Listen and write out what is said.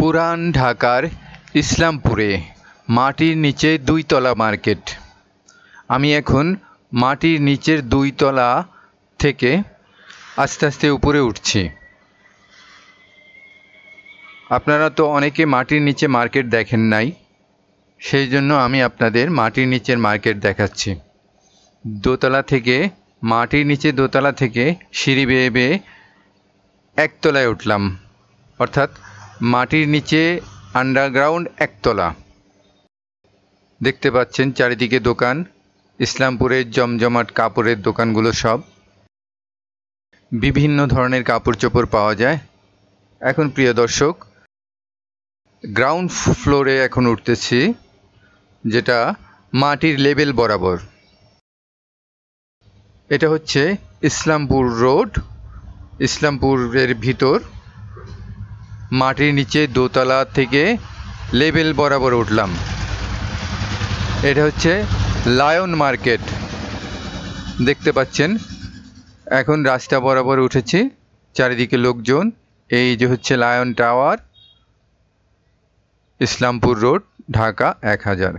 পুরান ঢাকার ইসলামপুরে মাটির নিচে ২ তলা মার্কেট। আমি এখন মাটির নিচের ২ তলা থেকে আস্তে আস্তে উপরে উঠছি। আপনারা তো অনেকে মাটির নিচে মার্কেট দেখেন নাই, সেই জন্য আমি আপনাদের মাটির নিচের মার্কেট দেখাচ্ছি। মাটির নিচে দোতলা থেকে সিঁড়ি বেয়ে বেয়ে একতলায় উঠলাম, অর্থাৎ মাটির নিচে আন্ডারগ্রাউন্ড একতলা। দেখতে পাচ্ছেন চারিদিকে দোকান, ইসলামপুরের জমজমাট কাপড়ের দোকানগুলো সব। বিভিন্ন ধরনের কাপড় চোপড় পাওয়া যায়। এখন প্রিয় দর্শক, গ্রাউন্ড ফ্লোরে এখন উঠতেছি, যেটা মাটির লেভেল বরাবর। এটা হচ্ছে ইসলামপুর রোড। ইসলামপুরের ভিতর মাটির নিচে দোতলা থেকে লেভেল বরাবর উঠলাম। এটা হচ্ছে লায়ন মার্কেট, দেখতে পাচ্ছেন। এখন রাস্তা বরাবর উঠেছি, চারিদিকে লোকজন। এই যে হচ্ছে lion tower, Islampur road, Dhaka ১০০০।